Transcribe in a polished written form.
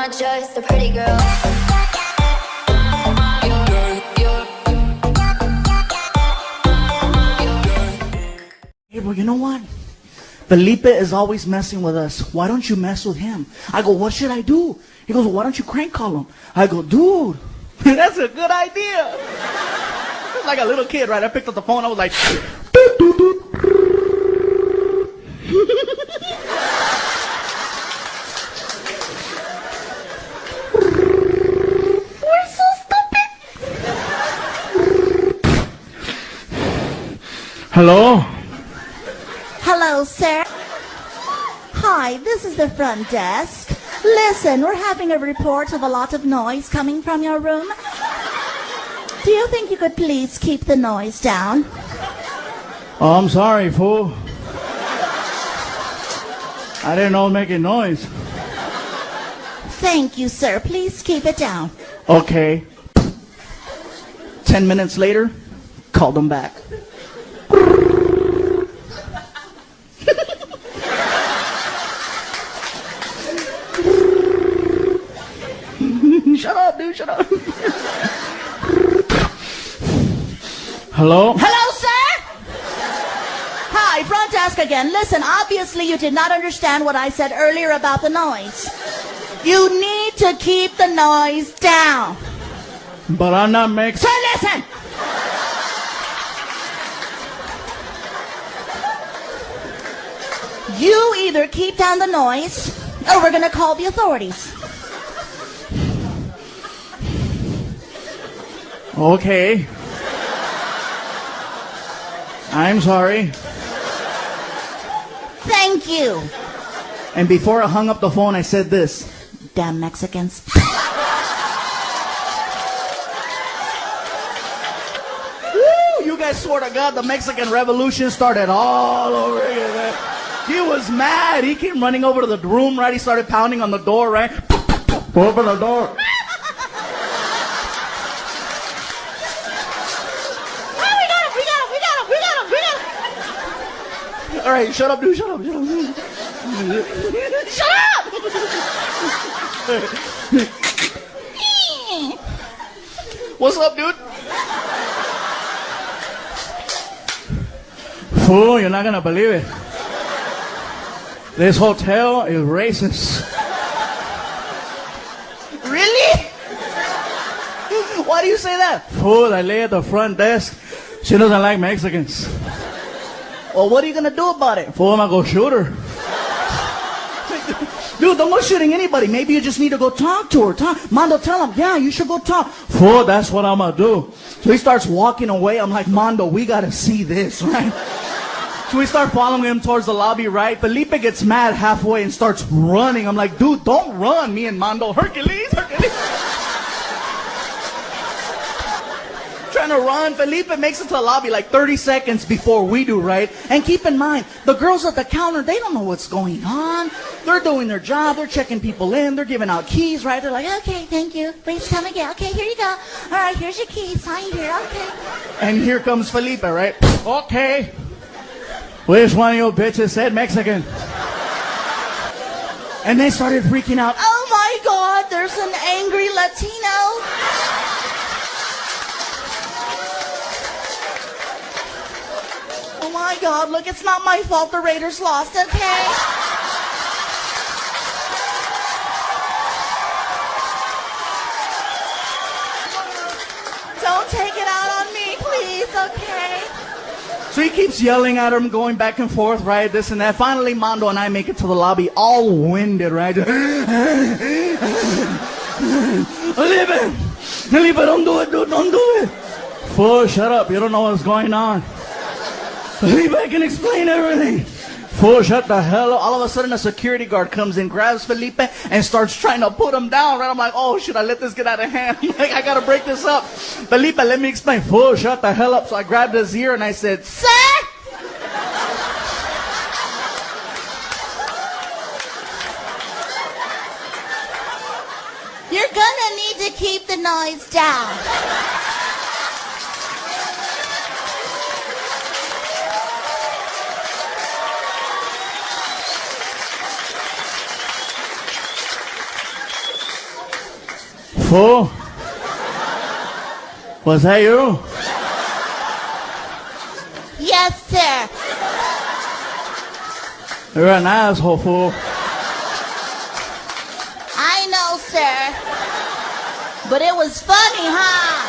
not just a pretty girl. Hey, bro, you know what? Felipe is always messing with us. Why don't you mess with him? I go, what should I do? He goes, well, why don't you crank call him? I go, dude, that's a good idea. Like a little kid, right? I picked up the phone. I was like, doot, doot, doot. We're so stupid. Hello? Hello, sir. Hi, this is the front desk. Listen, we're having a report of a lot of noise coming from your room. Do you think you could please keep the noise down? Oh, I'm sorry, fool. I didn't know making noise. Thank you, sir. Please keep it down. Okay. 10 minutes later, called him back. Shut up, dude, shut up. Hello? Hello, sir? Hi, front desk again. Listen, obviously you did not understand what I said earlier about the noise. You need to keep the noise down. But I'm not making... So listen! You either keep down the noise, or we're gonna call the authorities. Okay. I'm sorry. Thank you. And before I hung up the phone, I said this. Damn Mexicans. Woo! You guys swear to God, the Mexican Revolution started all over again, man. He was mad. He came running over to the room, right? He started pounding on the door, right? Open the door. All right, shut up, dude. Shut up. Shut up. Shut up! What's up, dude? Fool, you're not gonna believe it. This hotel is racist. Really? Why do you say that? Fool, that lady at the front desk, she doesn't like Mexicans. Well, what are you gonna do about it? Fool, I'm gonna go shoot her. Dude, don't go shooting anybody. Maybe you just need to go talk to her. Mondo, tell him, yeah, you should go talk. Fool, that's what I'm gonna do. So he starts walking away. I'm like, Mondo, we gotta see this, right? So we start following him towards the lobby, right? Felipe gets mad halfway and starts running. I'm like, dude, don't run. Me and Mondo, Hercules. Trying to run. Felipe makes it to the lobby like 30 seconds before we do, right? And keep in mind, the girls at the counter, they don't know what's going on. They're doing their job. They're checking people in. They're giving out keys, right? They're like, okay, thank you. Please come again. Okay, here you go. All right, here's your key. Sign here. Okay. And here comes Felipe, right? Okay. Which one of you bitches said Mexican? And they started freaking out. Oh my God, there's an angry Latino. Oh my God, look, it's not my fault the Raiders lost, okay? Don't take it out on me, please, okay? So he keeps yelling at him, going back and forth, right? This and that. Finally, Mondo and I make it to the lobby, all winded, right? Felipe, don't do it, dude, don't do it. Fool, shut up. You don't know what's going on. Felipe, I can explain everything. Fool, shut the hell up. All of a sudden, a security guard comes in, grabs Felipe, and starts trying to put him down, right? I'm like, oh, should I let this get out of hand? Like, I gotta break this up. Felipe, let me explain. Fool, shut the hell up. So I grabbed his ear and I said, Sir? You're gonna need to keep the noise down. Fool? Was that you? Yes, sir. You're an asshole, fool. I know, sir. But it was funny, huh?